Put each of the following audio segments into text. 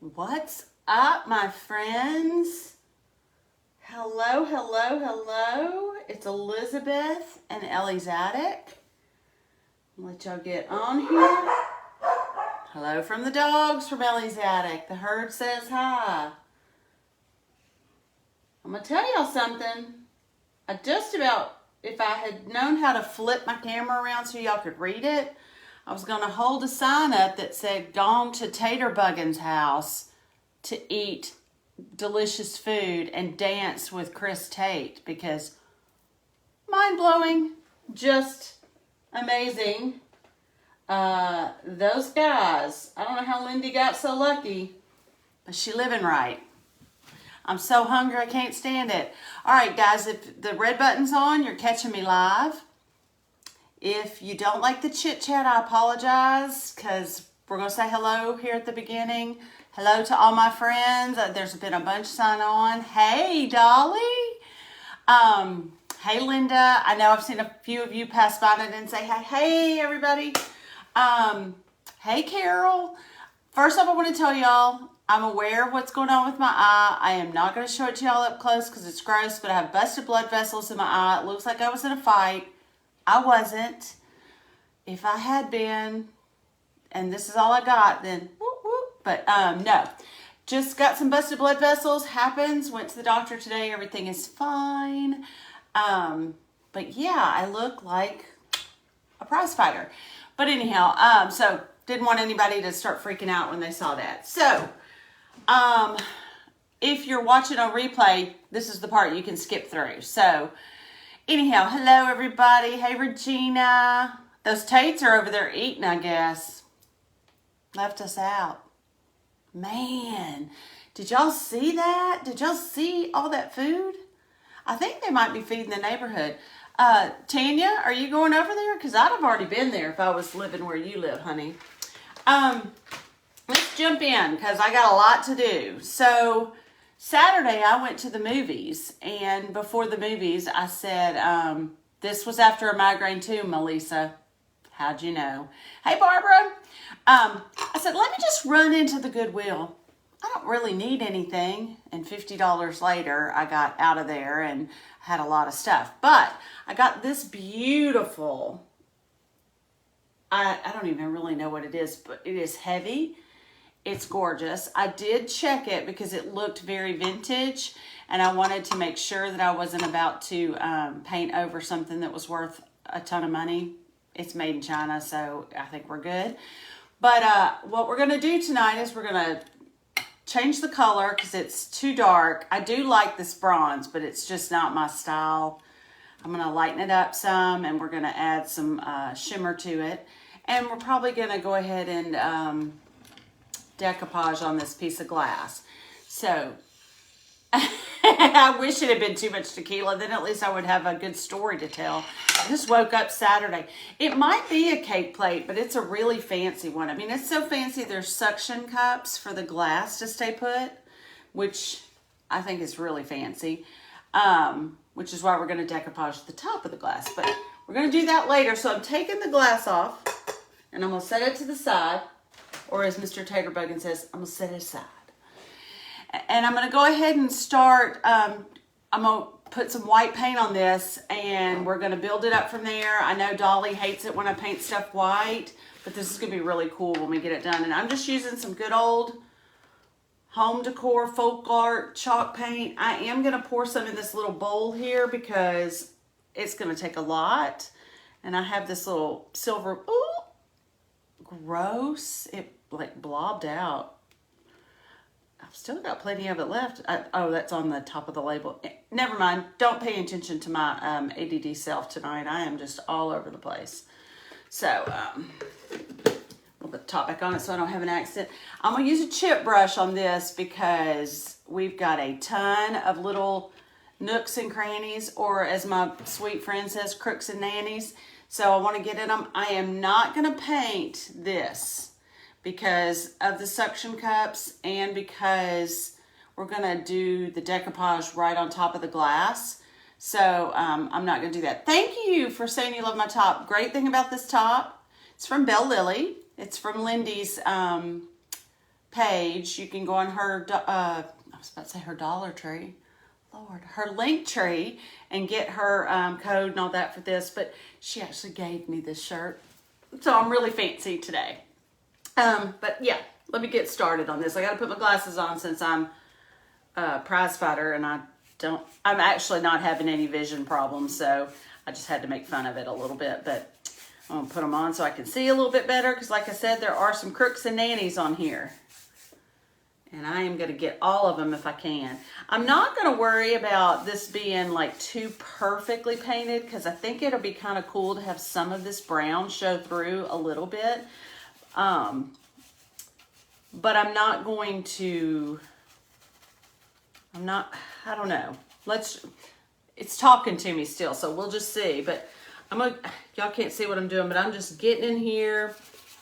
What's up, my friends? Hello, hello, hello. It's Elizabeth and Ellie's Attic. Let y'all get on here. Hello from the dogs from Ellie's Attic. The herd says hi. I'm going to tell y'all something. If I had known how to flip my camera around so y'all could read it, I was going to hold a sign up that said, "Gone to Tater Buggin's house to eat delicious food and dance with Chris Tate," because mind-blowing, just amazing. Those guys, I don't know how Lindy got so lucky, but she living right. I'm so hungry I can't stand it. All right, guys, if the red button's on, you're catching me live. If you don't like the chit-chat, I apologize, because we're going to say hello here at the beginning. Hello to all my friends. There's been a bunch sign on. Hey, Dolly. Hey, Linda. I know I've seen a few of you pass by and I didn't say hey. Hey, everybody. Hey, Carol. First off, I want to tell y'all, I'm aware of what's going on with my eye. I am not going to show it to y'all up close because it's gross, but I have busted blood vessels in my eye. It looks like I was in a fight. I wasn't. If I had been, and this is all I got, then whoop, whoop. But no. Just got some busted blood vessels. Happens. Went to the doctor today. Everything is fine. But yeah, I look like a prize fighter. But anyhow, so didn't want anybody to start freaking out when they saw that. So, if you're watching on replay, this is the part you can skip through. So, anyhow, hello everybody. Hey Regina. Those Tates are over there eating, I guess. Left us out. Man, did y'all see that? Did y'all see all that food? I think they might be feeding the neighborhood. Tanya, are you going over there? Because I'd have already been there if I was living where you live, honey. Let's jump in because I got a lot to do. So Saturday I went to the movies, and before the movies I said, this was after a migraine too, Melissa. How'd you know? Hey, Barbara. I said, let me just run into the Goodwill. I don't really need anything. And $50 later, I got out of there and had a lot of stuff. But I got this beautiful, I don't even really know what it is, but it is heavy. It's gorgeous. I did check it because it looked very vintage, and I wanted to make sure that I wasn't about to paint over something that was worth a ton of money. It's made in China, so I think we're good. But what we're going to do tonight is we're going to change the color because it's too dark. I do like this bronze, but it's just not my style. I'm going to lighten it up some, and we're going to add some shimmer to it. And we're probably going to go ahead and decoupage on this piece of glass. So I wish it had been too much tequila. Then at least I would have a good story to tell. I just woke up Saturday. It might be a cake plate, but it's a really fancy one. I mean, it's so fancy. There's suction cups for the glass to stay put, which I think is really fancy, which is why we're going to decoupage the top of the glass. But we're going to do that later. So I'm taking the glass off, and I'm going to set it to the side. Or as Mr. Tater Buggin says, I'm going to set it aside. And I'm going to go ahead and start, I'm going to put some white paint on this, and we're going to build it up from there. I know Dolly hates it when I paint stuff white, but this is going to be really cool when we get it done. And I'm just using some good old home decor, folk art, chalk paint. I am going to pour some in this little bowl here because it's going to take a lot. And I have this little silver, ooh, gross. It like blobbed out. I've still got plenty of it left. Oh, that's on the top of the label. Never mind. Don't pay attention to my ADD self tonight. I am just all over the place. So, we'll put the top back on it so I don't have an accident. I'm going to use a chip brush on this because we've got a ton of little nooks and crannies, or as my sweet friend says, crooks and nannies. So I want to get in them. I am not going to paint this because of the suction cups and because we're going to do the decoupage right on top of the glass. So I'm not going to do that. Thank you for saying you love my top. Great thing about this top, it's from Belle Lily. It's from Lindy's page. You can go on her, I was about to say her Dollar Tree. Lord, her link tree and get her code and all that for this. But she actually gave me this shirt. So I'm really fancy today. But yeah, let me get started on this. I got to put my glasses on since I'm a prize fighter and I'm actually not having any vision problems. So I just had to make fun of it a little bit, but I'm going to put them on so I can see a little bit better. Because like I said, there are some crooks and nannies on here. And I am going to get all of them if I can. I'm not going to worry about this being like too perfectly painted because I think it'll be kind of cool to have some of this brown show through a little bit. But I'm not going to, I don't know. It's talking to me still, so we'll just see. But y'all can't see what I'm doing, but I'm just getting in here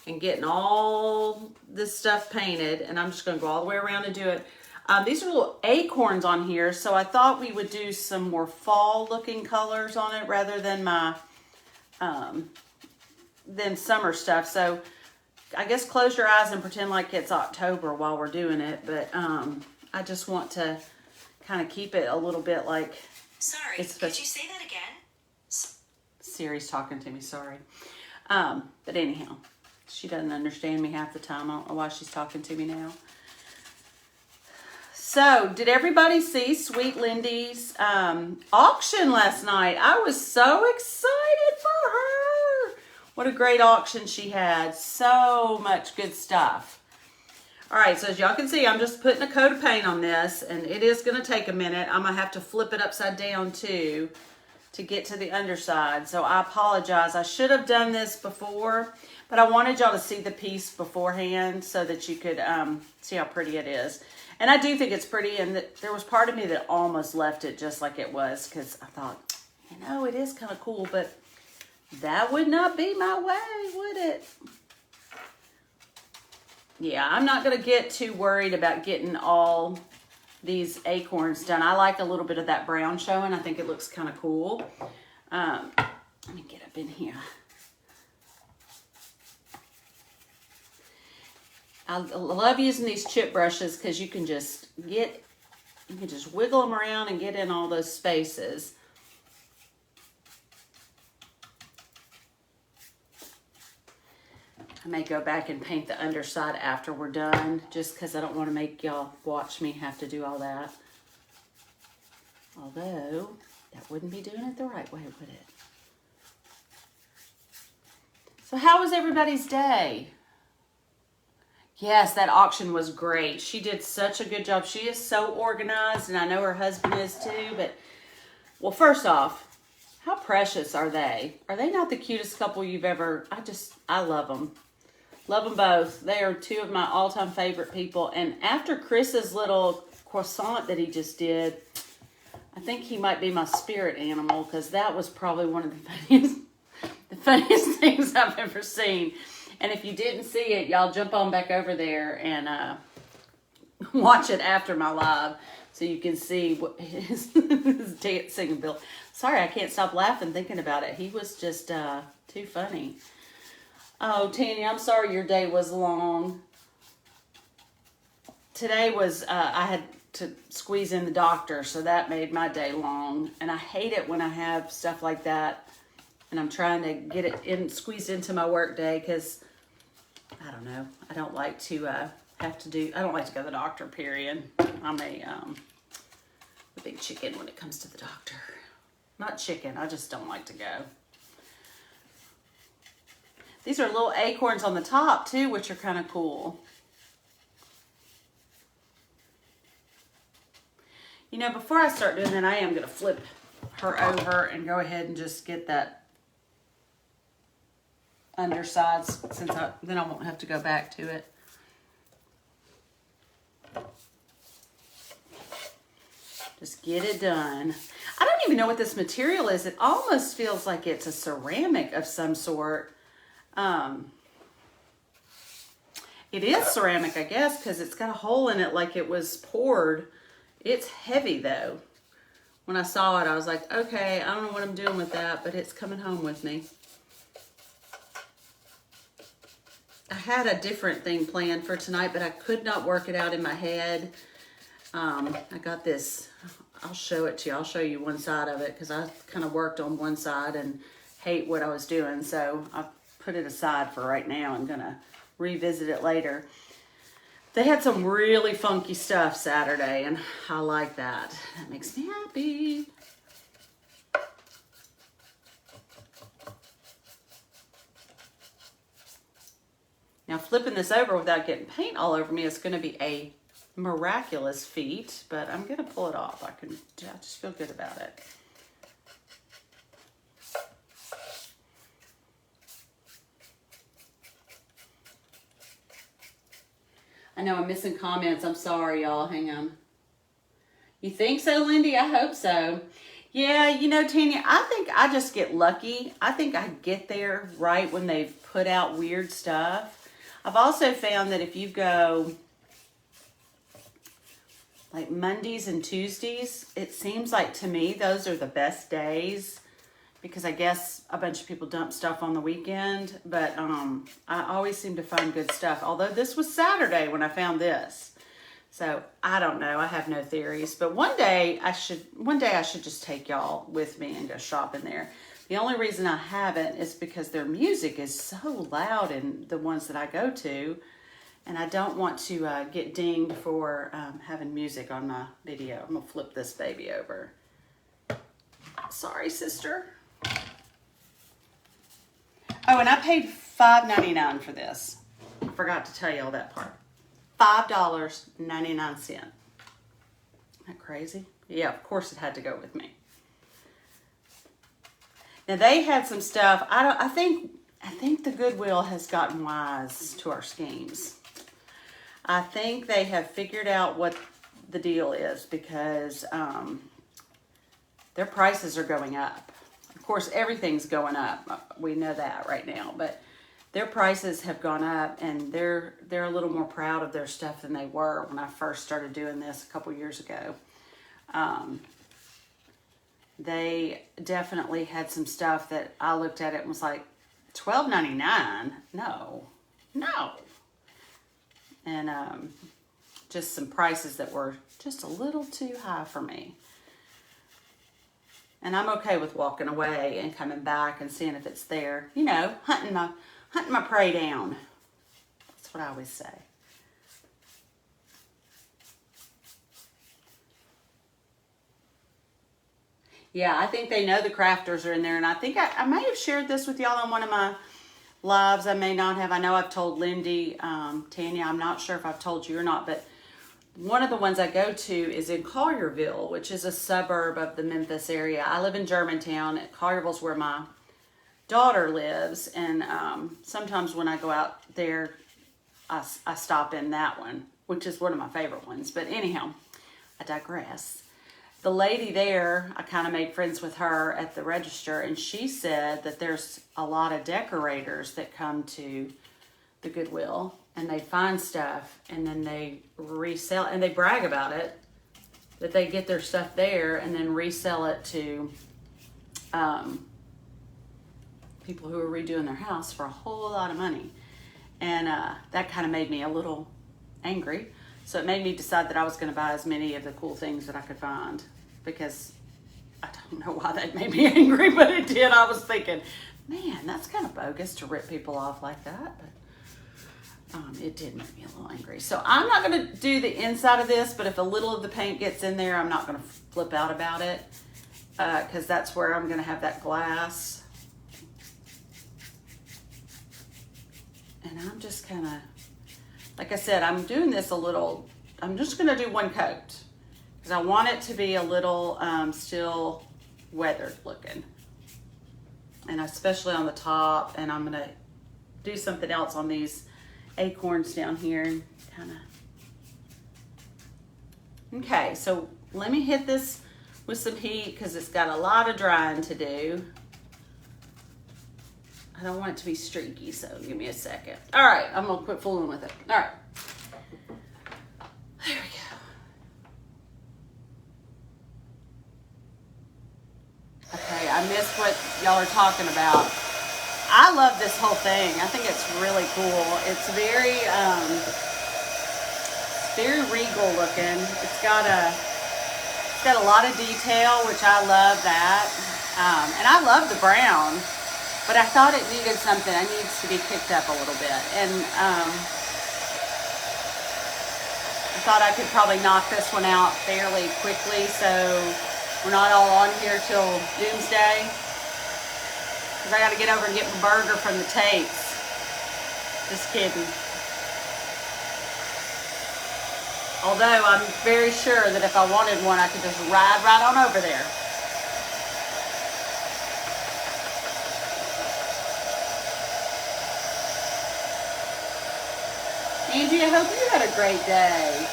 and getting all this stuff painted, and I'm just going to go all the way around and do it. These are little acorns on here, so I thought we would do some more fall-looking colors on it rather than my than summer stuff. So I guess close your eyes and pretend like it's October while we're doing it, but I just want to kind of keep it a little bit like... Sorry, could you say that again? Siri's talking to me, sorry. But anyhow... She doesn't understand me half the time. I don't know why she's talking to me now. So, did everybody see Sweet Lindy's auction last night? I was so excited for her. What a great auction she had. So much good stuff. All right, so as y'all can see, I'm just putting a coat of paint on this, and it is going to take a minute. I'm going to have to flip it upside down, too, to get to the underside. So, I apologize. I should have done this before. But I wanted y'all to see the piece beforehand so that you could see how pretty it is. And I do think it's pretty. And there was part of me that almost left it just like it was. Because I thought, you know, it is kind of cool. But that would not be my way, would it? Yeah, I'm not going to get too worried about getting all these acorns done. I like a little bit of that brown showing. I think it looks kind of cool. Let me get up in here. I love using these chip brushes because you can just wiggle them around and get in all those spaces. I may go back and paint the underside after we're done just because I don't want to make y'all watch me have to do all that. Although, that wouldn't be doing it the right way, would it? So how was everybody's day? Yes, that auction was great. She did such a good job. She is so organized, and I know her husband is too. But, well, first off, how precious are they? Are they not the cutest couple you've ever... I love them. Love them both. They are two of my all-time favorite people. And after Chris's little croissant that he just did, I think he might be my spirit animal because that was probably one of the funniest things I've ever seen. And if you didn't see it, y'all jump on back over there and watch it after my live so you can see what his dancing ability. Sorry, I can't stop laughing thinking about it. He was just too funny. Oh, Tanya, I'm sorry your day was long. Today was, I had to squeeze in the doctor, so that made my day long. And I hate it when I have stuff like that and I'm trying to get it squeezed into my work day because... I don't know. I don't like to I don't like to go to the doctor, period. I'm a big chicken when it comes to the doctor. Not chicken, I just don't like to go. These are little acorns on the top too, which are kind of cool. You know, before I start doing that, I am going to flip her over and go ahead and just get that undersides since then I won't have to go back to it. Just get it done. I don't even know what this material is. It almost feels like it's a ceramic of some sort. It is ceramic, I guess, because it's got a hole in it like it was poured. It's heavy though. When I saw it, I was like, okay, I don't know what I'm doing with that, but it's coming home with me. I had a different thing planned for tonight, but I could not work it out in my head. I got this, I'll show it to you. I'll show you one side of it because I kind of worked on one side and hate what I was doing. So I put it aside for right now. I'm going to revisit it later. They had some really funky stuff Saturday, and I like that. That makes me happy. Now flipping this over without getting paint all over me is going to be a miraculous feat, but I'm going to pull it off. I just feel good about it. I know I'm missing comments. I'm sorry, y'all. Hang on. You think so, Lindy? I hope so. Yeah, you know, Tanya, I think I just get lucky. I think I get there right when they've put out weird stuff. I've also found that if you go like Mondays and Tuesdays, it seems like to me those are the best days because I guess a bunch of people dump stuff on the weekend, but I always seem to find good stuff. Although this was Saturday when I found this. So I don't know. I have no theories, but one day I should just take y'all with me and go shopping there. The only reason I haven't is because their music is so loud in the ones that I go to, and I don't want to get dinged for having music on my video. I'm gonna flip this baby over. Sorry, sister. Oh, and I paid $5.99 for this. I forgot to tell y'all that part. $5.99. Isn't that crazy? Yeah, of course it had to go with me. Now they had some stuff. I think the Goodwill has gotten wise to our schemes. I think they have figured out what the deal is because their prices are going up. Of course, everything's going up. We know that right now, but their prices have gone up, and they're a little more proud of their stuff than they were when I first started doing this a couple years ago. They definitely had some stuff that I looked at it and was like, $12.99? No. And just some prices that were just a little too high for me. And I'm okay with walking away and coming back and seeing if it's there. You know, hunting my prey down. That's what I always say. Yeah, I think they know the crafters are in there. And I think I may have shared this with y'all on one of my lives. I may not have. I know I've told Lindy, Tanya, I'm not sure if I've told you or not, but one of the ones I go to is in Collierville, which is a suburb of the Memphis area. I live in Germantown. Collierville's where my daughter lives. And sometimes when I go out there, I stop in that one, which is one of my favorite ones. But anyhow, I digress. The lady there, I kind of made friends with her at the register, and she said that there's a lot of decorators that come to the Goodwill, and they find stuff, and then they resell, and they brag about it, that they get their stuff there and then resell it to people who are redoing their house for a whole lot of money. And that kind of made me a little angry. So it made me decide that I was going to buy as many of the cool things that I could find, because I don't know why that made me angry, but it did. I was thinking, man, that's kind of bogus to rip people off like that. But it did make me a little angry. So I'm not going to do the inside of this, but if a little of the paint gets in there, I'm not going to flip out about it, because that's where I'm going to have that glass. And I'm just kind of, like I said, I'm doing this a little, I'm just going to do one coat because I want it to be a little still weathered looking. And especially on the top. And I'm going to do something else on these acorns down here. And kind of. Okay, so let me hit this with some heat because it's got a lot of drying to do. I don't want it to be streaky, so give me a second. All right, I'm going to quit fooling with it. All right. There we go. Okay, I missed what y'all are talking about. I love this whole thing. I think it's really cool. It's very regal looking. It's got a lot of detail, which I love that. And I love the brown, but I thought it needed something. It needs to be picked up a little bit. And I thought I could probably knock this one out fairly quickly, so we're not all on here till doomsday. Because I got to get over and get my burger from the Tates. Just kidding. Although I'm very sure that if I wanted one, I could just ride right on over there. Angie, I hope you had a great day.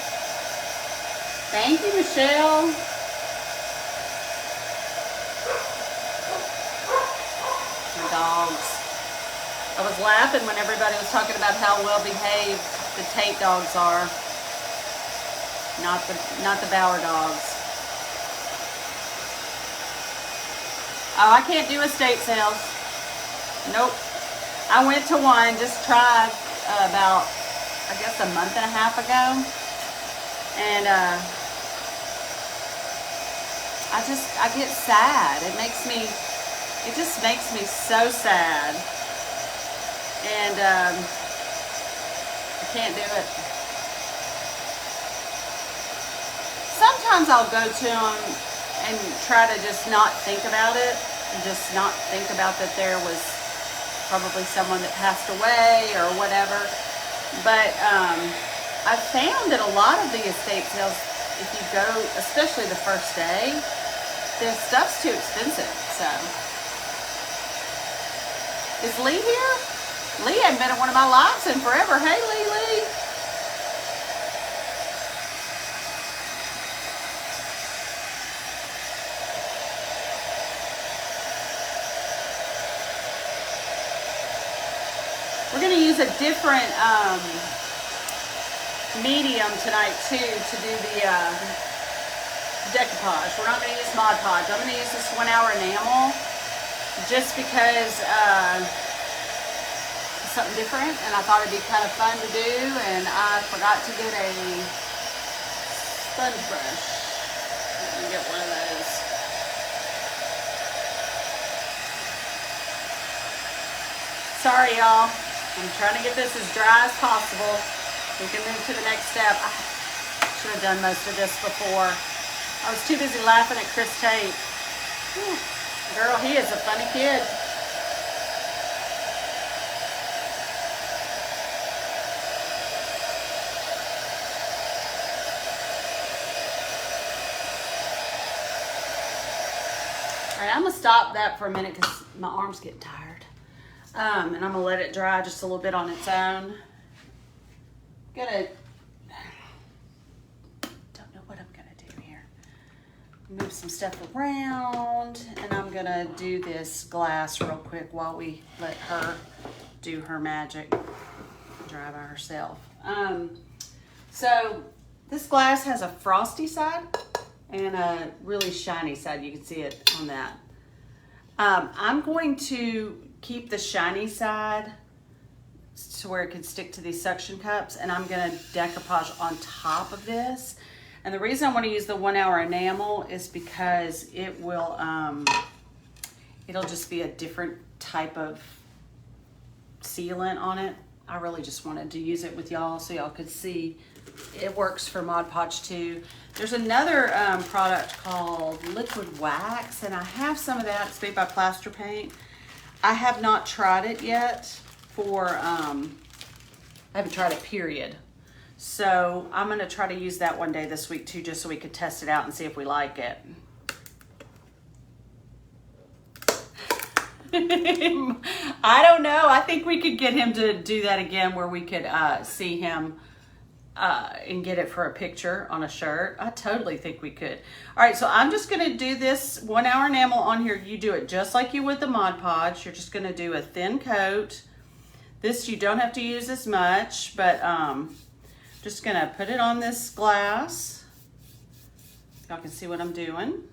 Thank you, Michelle. My dogs. I was laughing when everybody was talking about how well behaved the Tate dogs are. Not the Bauer dogs. Oh, I can't do estate sales. Nope. I went to one, just tried about, I guess, a month and a half ago. And I get sad. It just makes me so sad. And I can't do it. Sometimes I'll go to them and try to just not think about it. Just not think about that there was probably someone that passed away or whatever. But I found that a lot of the estate sales, if you go, especially the first day, the stuff's too expensive. So, is Lee here? Lee hadn't been at one of my lives in forever. Hey, Lee. We're going to use a different medium tonight too to do the decoupage. We're not going to use Mod Podge. I'm going to use this 1 hour enamel just because it's something different and I thought it'd be kind of fun to do, and I forgot to get a sponge brush. Let me get one of those. Sorry, y'all. I'm trying to get this as dry as possible. We can move to the next step. I should have done most of this before. I was too busy laughing at Chris Tate. Whew. Girl, he is a funny kid. All right, I'm going to stop that for a minute because my arm's getting tired. And I'm going to let it dry just a little bit on its own. Don't know what I'm going to do here. Move some stuff around, and I'm going to do this glass real quick while we let her do her magic, dry by herself. So this glass has a frosty side and a really shiny side. You can see it on that. I'm going to keep the shiny side to where it can stick to these suction cups, and I'm going to decoupage on top of this. And the reason I want to use the 1 hour enamel is because it will it'll just be a different type of sealant on it. I really just wanted to use it with y'all so y'all could see it works for Mod Podge too. There's another product called Liquid Wax, and I have some of that. It's made by Plaster Paint. I have not tried it yet for, I haven't tried it, period. So I'm going to try to use that one day this week too, just so we could test it out and see if we like it. I don't know. I think we could get him to do that again where we could see him and get it for a picture on a shirt. I totally think we could. All right, so I'm just going to do this 1 hour enamel on here. You do it just like you would the Mod Podge. You're just going to do a thin coat. This you don't have to use as much, but just going to put it on this glass. Y'all can see what I'm doing.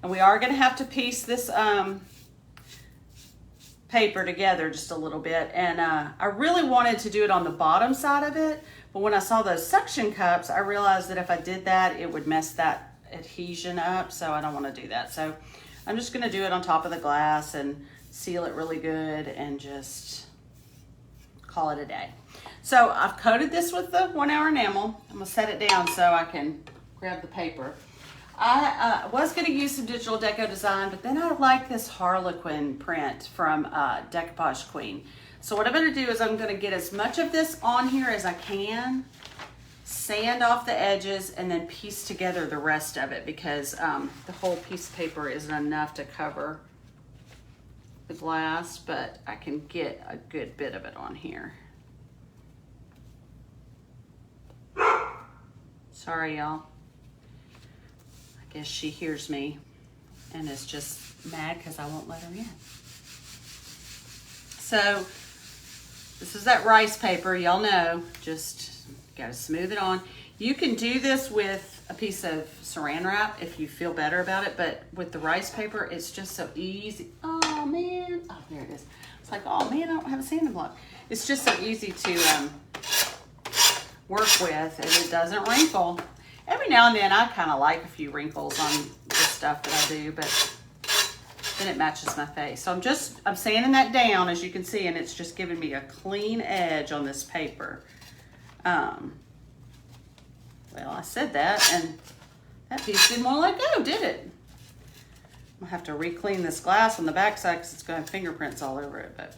And we are going to have to piece this paper together just a little bit. And I really wanted to do it on the bottom side of it, but when I saw those suction cups, I realized that if I did that, it would mess that adhesion up, so I don't want to do that. So I'm just going to do it on top of the glass and seal it really good and just call it a day. So I've coated this with the 1 hour enamel. I'm going to set it down so I can grab the paper. I was going to use some digital deco design, but then I like this Harlequin print from Decoupage Queen. So what I'm going to do is I'm going to get as much of this on here as I can, sand off the edges, and then piece together the rest of it, because the whole piece of paper isn't enough to cover the glass, but I can get a good bit of it on here. Sorry, y'all. I guess she hears me and is just mad because I won't let her in. So this is that rice paper, y'all know, just gotta smooth it on. You can do this with a piece of saran wrap if you feel better about it, but with the rice paper, it's just so easy. Oh man, oh there it is. It's like, oh man, I don't have a sanding block. It's just so easy to work with, and it doesn't wrinkle. Every now and then I kind of like a few wrinkles on the stuff that I do, but then it matches my face. So I'm sanding that down, as you can see, and it's just giving me a clean edge on this paper. Well, I said that, and that piece didn't want to let go, did it? I'm gonna have to re-clean this glass on the back side because it's going to have fingerprints all over it, but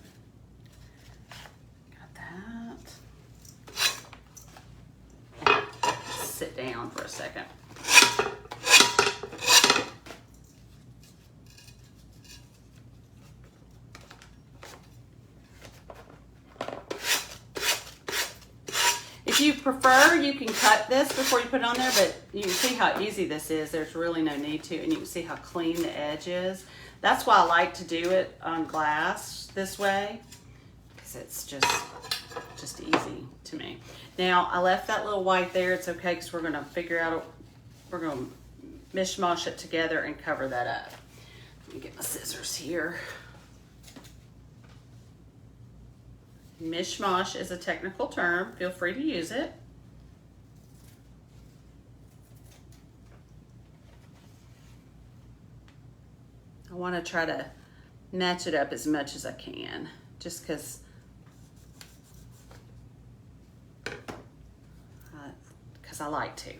got that. Let's sit down for a second. If you prefer, you can cut this before you put it on there, but you can see how easy this is. There's really no need to, and you can see how clean the edge is. That's why I like to do it on glass this way, because it's just easy to me. Now, I left that little white there. It's okay, because we're going to we're going to mishmash it together and cover that up. Let me get my scissors here. Mishmash is a technical term. Feel free to use it. I want to try to match it up as much as I can, just because I like to.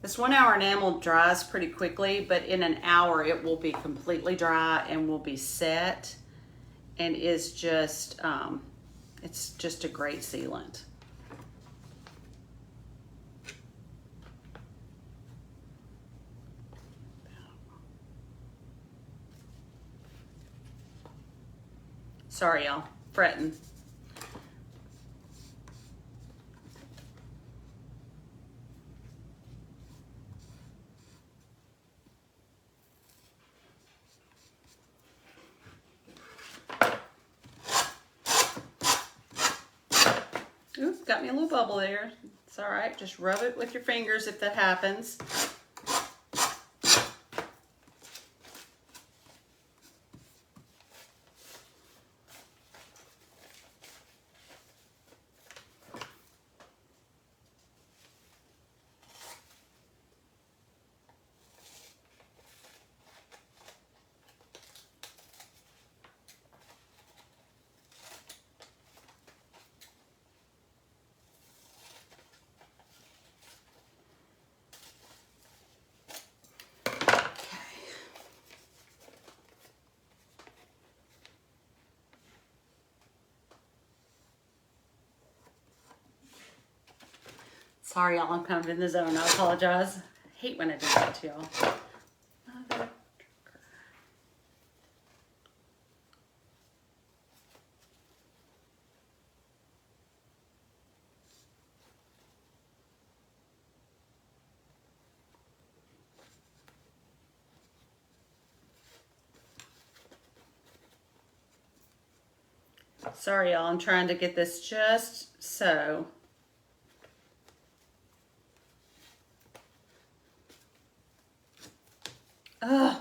This 1 hour enamel dries pretty quickly, but in an hour it will be completely dry and will be set, and is just, it's just a great sealant. Sorry, y'all, fretting. Oops, got me a little bubble there. It's all right, just rub it with your fingers if that happens. Sorry, y'all, I'm kind of in the zone. I apologize. I hate when I do that to y'all. Sorry, y'all, I'm trying to get this just so. Ugh,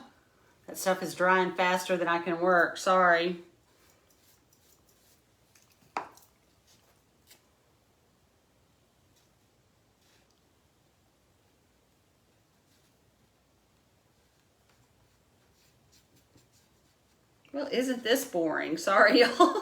that stuff is drying faster than I can work. Sorry. Well, isn't this boring? Sorry, y'all.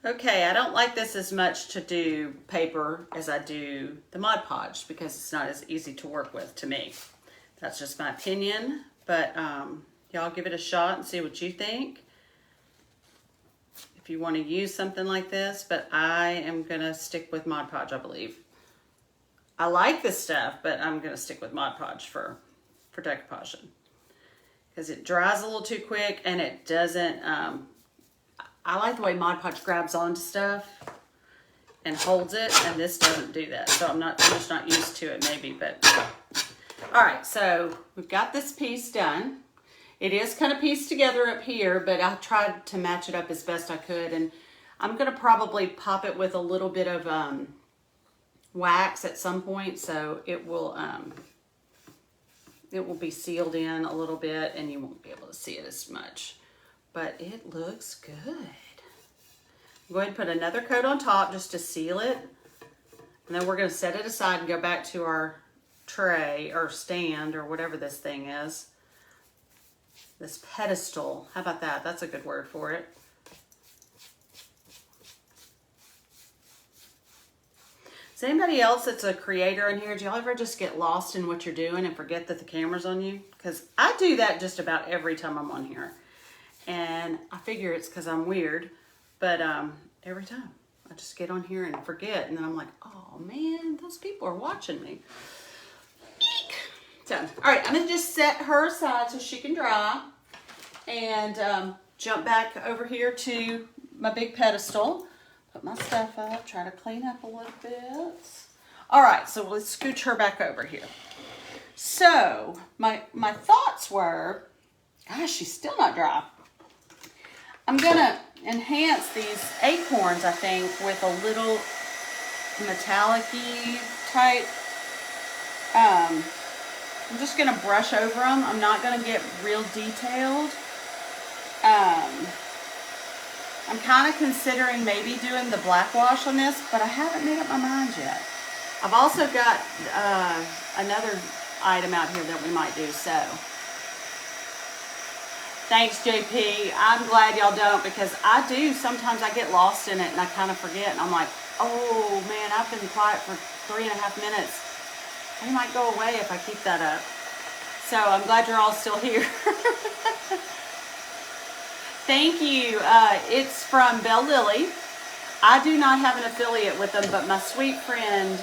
Okay, I don't like this as much to do paper as I do the Mod Podge because it's not as easy to work with to me. That's just my opinion, but y'all give it a shot and see what you think. If you want to use something like this, but I am going to stick with Mod Podge, I believe. I like this stuff, but I'm going to stick with Mod Podge for decoupaging because it dries a little too quick and it doesn't... I like the way Mod Podge grabs onto stuff and holds it, and this doesn't do that. So I'm just not used to it maybe, but. All right, so we've got this piece done. It is kind of pieced together up here, but I tried to match it up as best I could, and I'm gonna probably pop it with a little bit of wax at some point, so it will be sealed in a little bit, and you won't be able to see it as much. But it looks good. I'm going to put another coat on top just to seal it. And then we're going to set it aside and go back to our tray or stand or whatever this thing is. This pedestal. How about that? That's a good word for it. Is anybody else that's a creator in here? Do y'all ever just get lost in what you're doing and forget that the camera's on you? Because I do that just about every time I'm on here. And I figure it's because I'm weird, but every time I just get on here and forget, and then I'm like, oh man, those people are watching me. Eek. So, all right, I'm gonna just set her aside so she can dry, and jump back over here to my big pedestal, put my stuff up, try to clean up a little bit. All right, so let's scooch her back over here. So my thoughts were, gosh, she's still not dry. I'm gonna enhance these acorns, I think, with a little metallic-y type. I'm just gonna brush over them. I'm not gonna get real detailed. I'm kind of considering maybe doing the black wash on this, but I haven't made up my mind yet. I've also got another item out here that we might do, so. Thanks, JP. I'm glad y'all don't, because I do. Sometimes I get lost in it and I kind of forget. And I'm like, oh man, I've been quiet for 3.5 minutes. They might go away if I keep that up. So I'm glad you're all still here. Thank you. It's from Belle Lily. I do not have an affiliate with them, but my sweet friend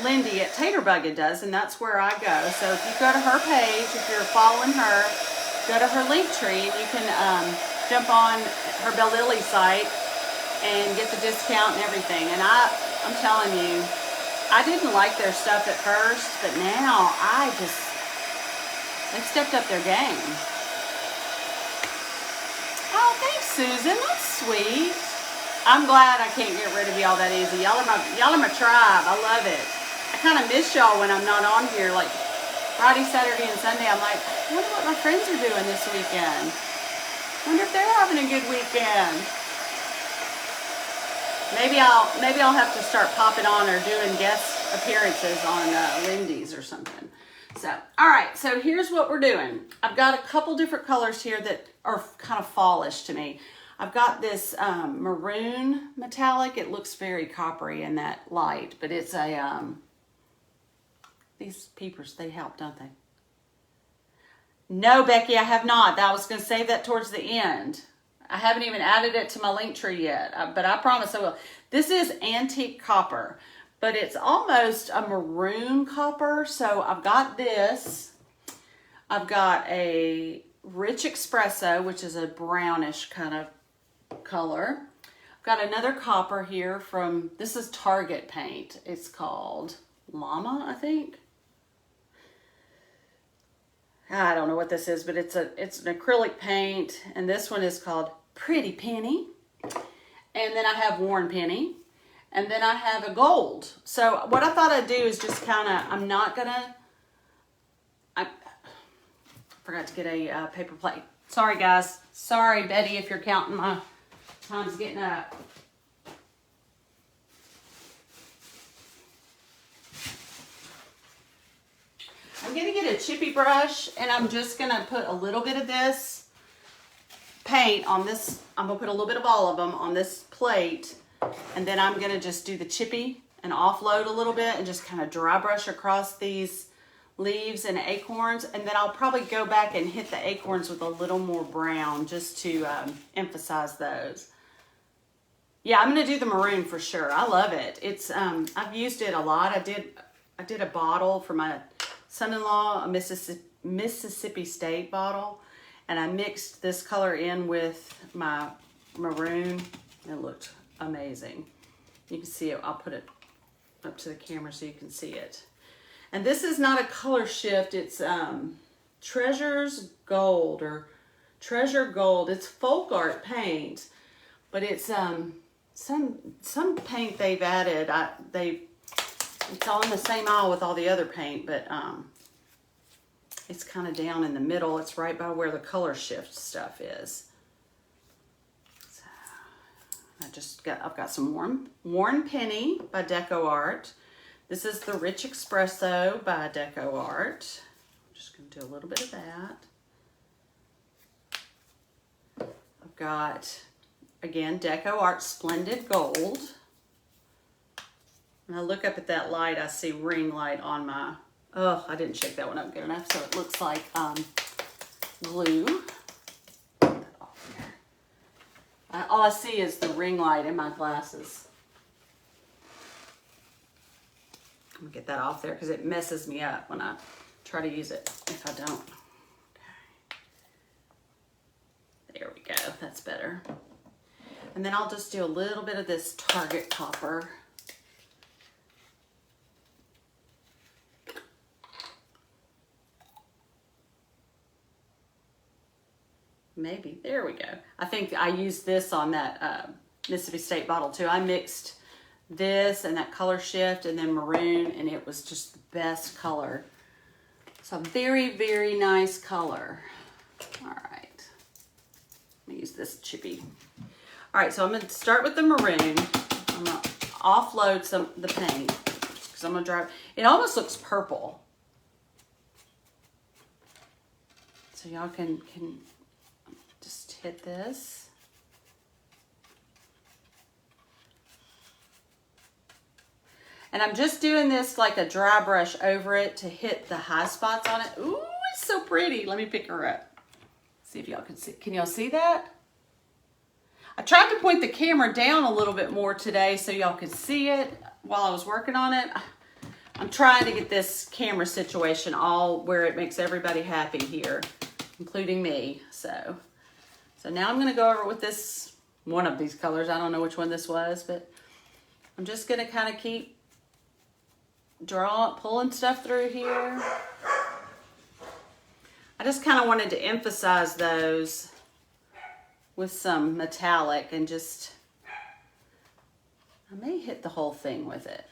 Lindy at Taterbuggin does, and that's where I go. So if you go to her page, if you're following her, go to her link tree, and you can jump on her Belle Lily site and get the discount and everything. And I'm telling you, I didn't like their stuff at first, but now they've stepped up their game. Oh, thanks, Susan. That's sweet. I'm glad I can't get rid of y'all that easy. Y'all are my tribe. I love it. I kind of miss y'all when I'm not on here. Like Friday, Saturday, and Sunday, I'm like, I wonder what my friends are doing this weekend. I wonder if they're having a good weekend. Maybe I'll have to start popping on or doing guest appearances on Lindy's or something. So, all right, so here's what we're doing. I've got a couple different colors here that are kind of fallish to me. I've got this maroon metallic. It looks very coppery in that light, but it's a, these peepers, they help, don't they? No, Becky, I have not. I was going to save that towards the end. I haven't even added it to my link tree yet, but I promise I will. This is antique copper, but it's almost a maroon copper. So I've got this. I've got a rich espresso, which is a brownish kind of color. I've got another copper here from, this is Target paint. It's called Llama, I think. I don't know what this is, but it's an acrylic paint, and this one is called Pretty Penny. And then I have Worn Penny, and then I have a gold. So what I thought I'd do is just kind of, I forgot to get a paper plate. Sorry guys, sorry Betty if you're counting my time's getting up. I'm gonna get a chippy brush, and I'm just gonna put a little bit of this paint on this. I'm gonna put a little bit of all of them on this plate, and then I'm gonna just do the chippy and offload a little bit and just kind of dry brush across these leaves and acorns, and then I'll probably go back and hit the acorns with a little more brown just to emphasize those. Yeah, I'm gonna do the maroon for sure. I love it. It's I've used it a lot. I did a bottle for my son-in-law, a Mississippi State bottle, and I mixed this color in with my maroon. It looked amazing. You can see it. I'll put it up to the camera so you can see it. And this is not a color shift. It's Treasures Gold or Treasure Gold. It's folk art paint, but it's some paint they've added. It's all in the same aisle with all the other paint, but it's kind of down in the middle. It's right by where the color shift stuff is. So I've got some Worn Penny by Deco Art. This is the Rich Espresso by Deco Art. I'm just going to do a little bit of that. I've got, again, Deco Art Splendid Gold. When I look up at that light, I see ring light on my, oh, I didn't shake that one up good enough, so it looks like glue. Put that off there. All I see is the ring light in my glasses. I'm gonna get that off there because it messes me up when I try to use it if I don't. Okay. There we go, that's better. And then I'll just do a little bit of this Target copper. Maybe, there we go. I think I used this on that Mississippi State bottle too. I mixed this and that color shift and then maroon, and it was just the best color. So very, very nice color. All right, let me use this chippy. All right, so I'm gonna start with the maroon. I'm gonna offload some the paint because I'm gonna dry. It almost looks purple. So y'all can just hit this. And I'm just doing this like a dry brush over it to hit the high spots on it. Ooh, it's so pretty. Let me pick her up. See if y'all can see. Can y'all see that? I tried to point the camera down a little bit more today so y'all could see it while I was working on it. I'm trying to get this camera situation all where it makes everybody happy here, including me. So now I'm gonna go over with this, one of these colors. I don't know which one this was, but I'm just gonna kind of keep pulling stuff through here. I just kind of wanted to emphasize those with some metallic and just, I may hit the whole thing with it.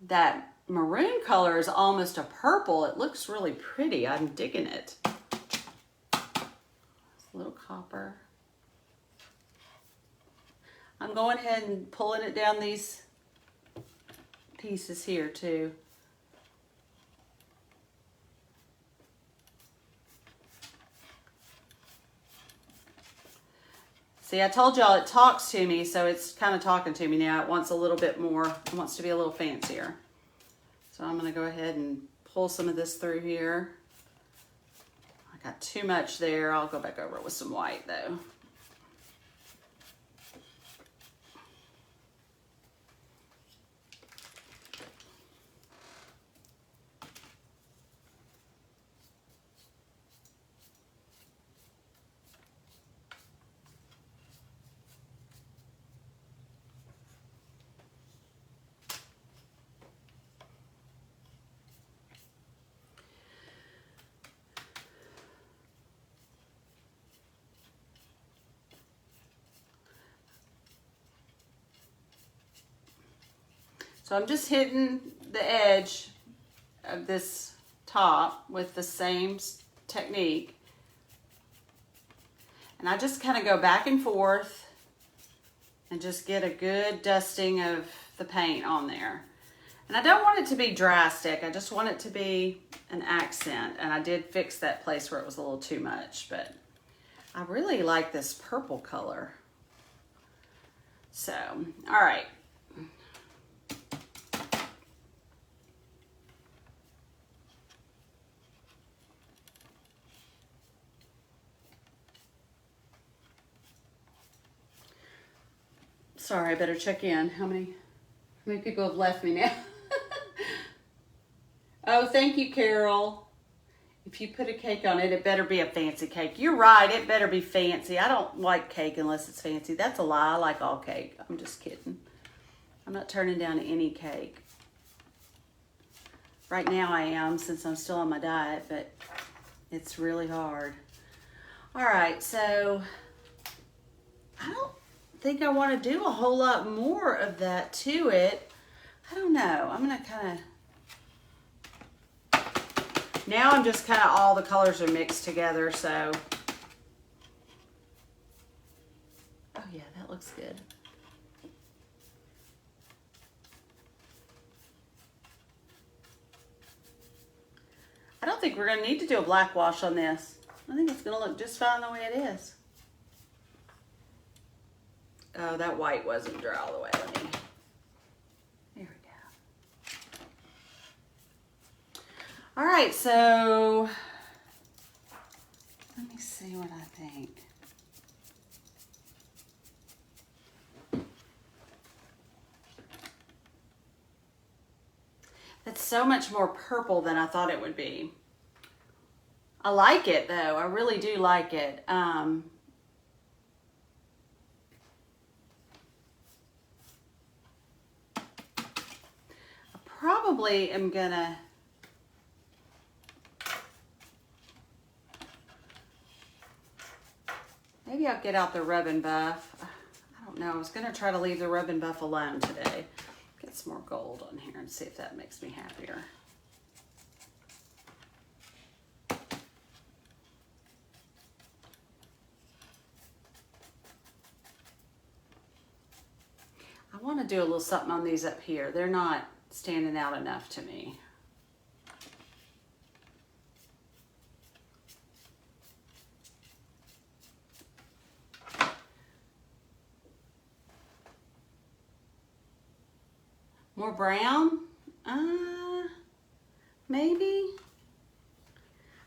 That maroon color is almost a purple. It looks really pretty. I'm digging it. A little copper. I'm going ahead and pulling it down these pieces here too. See, I told y'all it talks to me, so it's kind of talking to me now. It wants a little bit more, it wants to be a little fancier. So I'm gonna go ahead and pull some of this through here. I got too much there. I'll go back over it with some white though. So I'm just hitting the edge of this top with the same technique. And I just kind of go back and forth and just get a good dusting of the paint on there. And I don't want it to be drastic. I just want it to be an accent. And I did fix that place where it was a little too much, but I really like this purple color. So, all right. Sorry, I better check in. How many people have left me now? Oh, thank you, Carol. If you put a cake on it, it better be a fancy cake. You're right, it better be fancy. I don't like cake unless it's fancy. That's a lie. I like all cake. I'm just kidding. I'm not turning down any cake. Right now I am, since I'm still on my diet, but it's really hard. All right, so I don't think I want to do a whole lot more of that to it. I don't know. I'm going to kind of... Now I'm just kind of, all the colors are mixed together, so... Oh yeah, that looks good. I don't think we're going to need to do a black wash on this. I think it's going to look just fine the way it is. Oh, that white wasn't dry all the way. There we go. All right, so let me see what I think. That's so much more purple than I thought it would be. I like it though. I really do like it. Probably am gonna maybe I'll get out the rub and buff. I don't know. I was gonna try to leave the rub and buff alone today. Get some more gold on here and see if that makes me happier. I want to do a little something on these up here. They're not standing out enough to me. More brown? Maybe.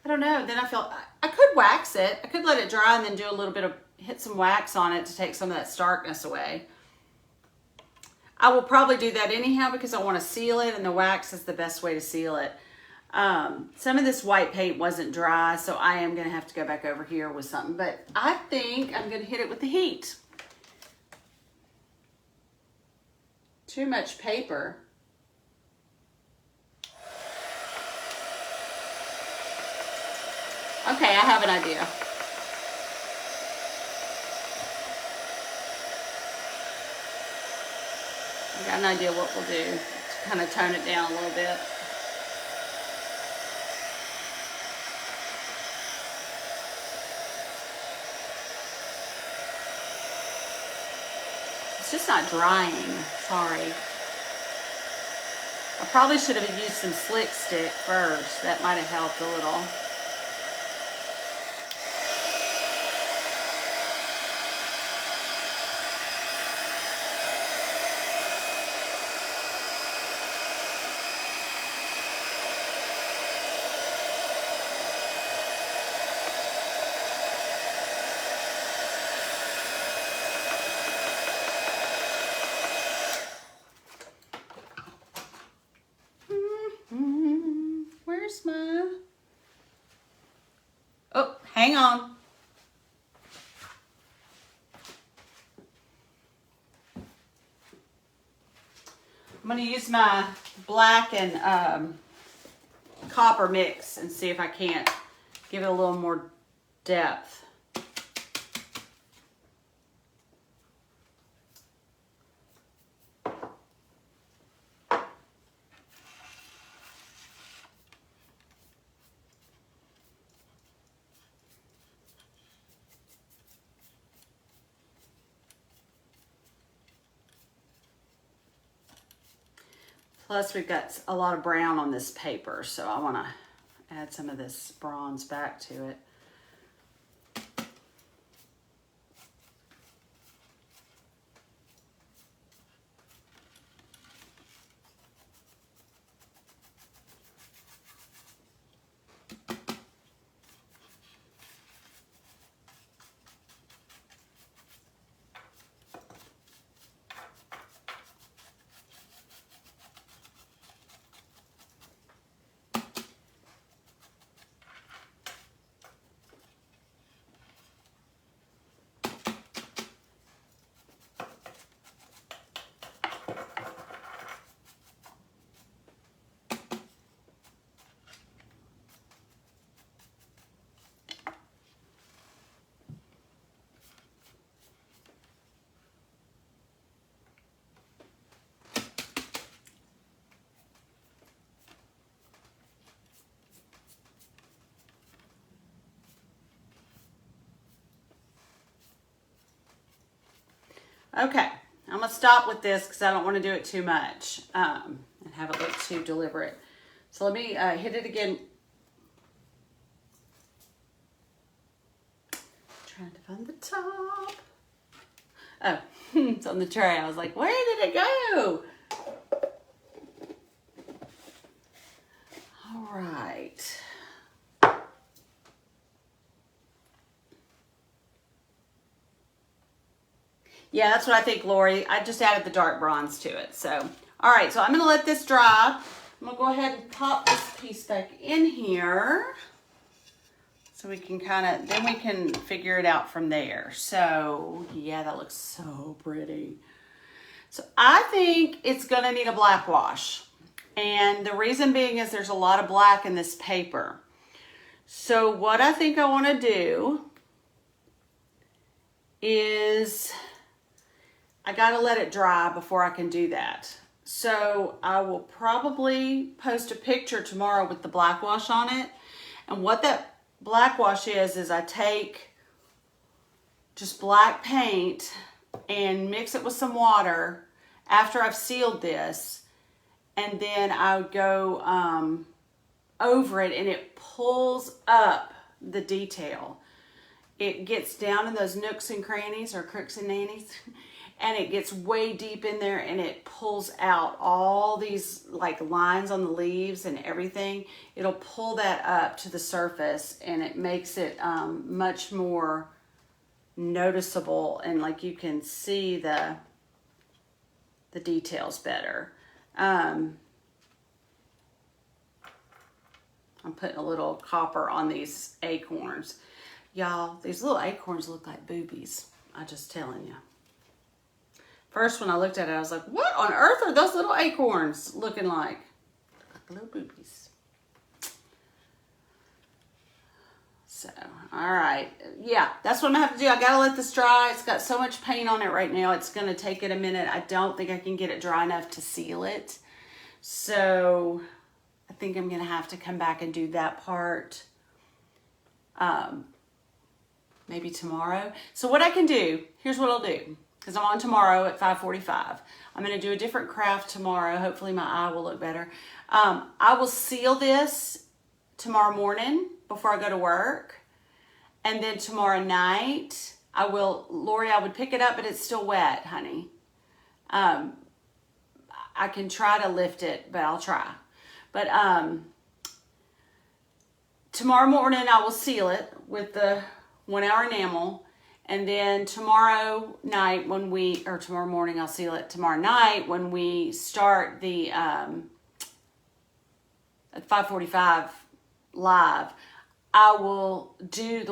I don't know. Then I feel I could wax it. I could let it dry and then do a little bit of, hit some wax on it to take some of that starkness away. I will probably do that anyhow because I want to seal it, and the wax is the best way to seal it. Some of this white paint wasn't dry, so I am going to have to go back over here with something. But I think I'm going to hit it with the heat. Too much paper. Okay, I have an idea. I got an idea what we'll do to kind of tone it down a little bit. It's just not drying, sorry. I probably should have used some slick stick first. That might have helped a little. Where's my... Oh, hang on. I'm going to use my black and copper mix and see if I can't give it a little more depth. Plus we've got a lot of brown on this paper, so I want to add some of this bronze back to it. Okay, I'm gonna stop with this because I don't want to do it too much and have it look too deliberate. So let me hit it again. Trying to find the top. Oh, it's on the tray. I was like, where did it go? All right. Yeah, that's what I think, Lori. I just added the dark bronze to it. So, all right, so I'm going to let this dry. I'm going to go ahead and pop this piece back in here so we can then we can figure it out from there. So, yeah, that looks so pretty. So, I think it's going to need a black wash. And the reason being is there's a lot of black in this paper. So, what I think I want to do is I gotta let it dry before I can do that. So I will probably post a picture tomorrow with the black wash on it. And what that black wash is I take just black paint and mix it with some water after I've sealed this. And then I would go over it and it pulls up the detail. It gets down in those nooks and crannies or crooks and nannies. And it gets way deep in there and it pulls out all these like lines on the leaves and everything. It'll pull that up to the surface and it makes it much more noticeable, and like you can see the details better. I'm putting a little copper on these acorns. Y'all, these little acorns look like boobies. I'm just telling you. First, when I looked at it, I was like, what on earth are those little acorns looking like? Look like little boobies. So, all right. Yeah, that's what I'm going to have to do. I got to let this dry. It's got so much paint on it right now. It's going to take it a minute. I don't think I can get it dry enough to seal it. So, I think I'm going to have to come back and do that part maybe tomorrow. So, what I can do, here's what I'll do. Because I'm on tomorrow at 5:45. I'm going to do a different craft tomorrow. Hopefully my eye will look better. I will seal this tomorrow morning before I go to work. And then tomorrow night, Lori, I would pick it up, but it's still wet, honey. I can try to lift it, but I'll try. But tomorrow morning, I will seal it with the 1 hour enamel. And then tomorrow night tomorrow morning, I'll seal it. Tomorrow night when we start the at 5:45 live, I will do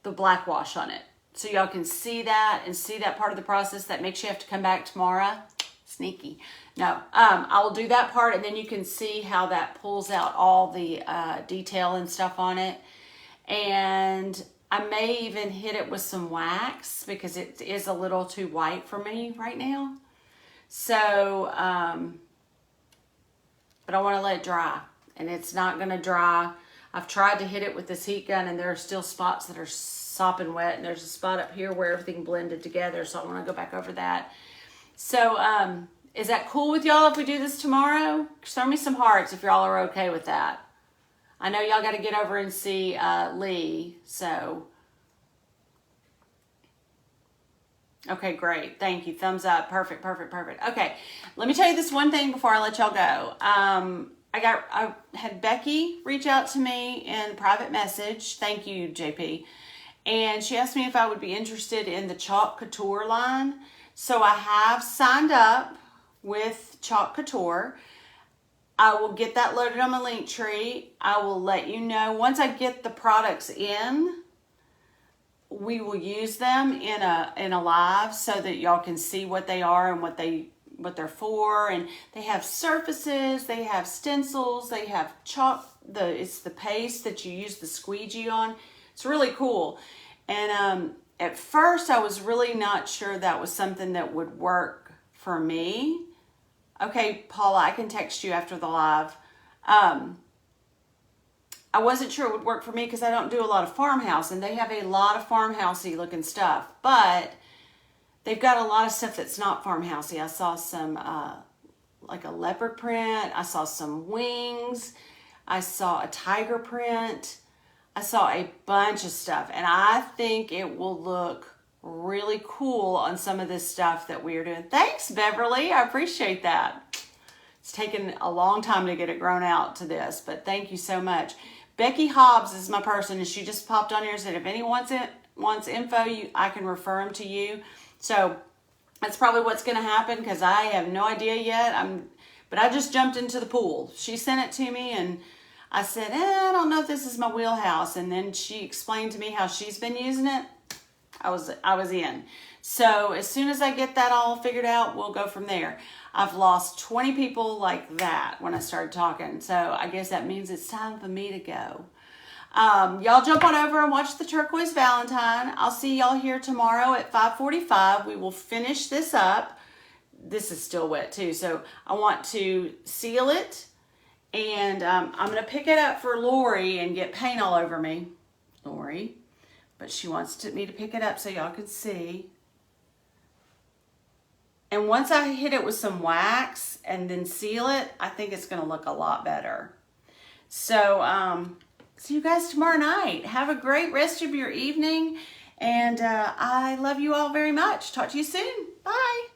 the black wash on it. So y'all can see that and see that part of the process that makes you have to come back tomorrow. Sneaky. No, I will do that part, and then you can see how that pulls out all the detail and stuff on it. And I may even hit it with some wax because it is a little too white for me right now. So, but I want to let it dry, and it's not going to dry. I've tried to hit it with this heat gun, and there are still spots that are sopping wet, and there's a spot up here where everything blended together, so I want to go back over that. So, Is that cool with y'all if we do this tomorrow? Throw me some hearts if y'all are okay with that. I know y'all got to get over and see Lee, so. Okay, great. Thank you. Thumbs up. Perfect, perfect, perfect. Okay, let me tell you this one thing before I let y'all go. I had Becky reach out to me in private message. Thank you, JP. And she asked me if I would be interested in the Chalk Couture line. So I have signed up with Chalk Couture. I will get that loaded on my link tree. I will let you know once I get the products in. We will use them in a live so that y'all can see what they are and what they're for. And they have surfaces, they have stencils, they have chalk. It's the paste that you use the squeegee on. It's really cool. And at first I was really not sure that was something that would work for me. Okay, Paula, I can text you after the live. I wasn't sure it would work for me because I don't do a lot of farmhouse, and they have a lot of farmhousey looking stuff, but they've got a lot of stuff that's not farmhousey. I saw some like a leopard print. I saw some wings. I saw a tiger print. I saw a bunch of stuff, and I think it will look really cool on some of this stuff that we are doing. Thanks, Beverly. I appreciate that. It's taken a long time to get it grown out to this, but thank you so much. Becky Hobbs is my person, and she just popped on here and said, if anyone wants info, I can refer them to you. So that's probably what's going to happen because I have no idea yet. But I just jumped into the pool. She sent it to me, and I said, I don't know if this is my wheelhouse. And then she explained to me how she's been using it. I was in. So as soon as I get that all figured out, we'll go from there. I've lost 20 people like that when I started talking. So I guess that means it's time for me to go. Y'all jump on over and watch the Turquoise Valentine. I'll see y'all here tomorrow at 5:45. We will finish this up. This is still wet too. So I want to seal it. And I'm going to pick it up for Lori and get paint all over me. Lori. But she wants me to pick it up so y'all can see. And once I hit it with some wax and then seal it, I think it's going to look a lot better. So, see you guys tomorrow night. Have a great rest of your evening. And I love you all very much. Talk to you soon. Bye.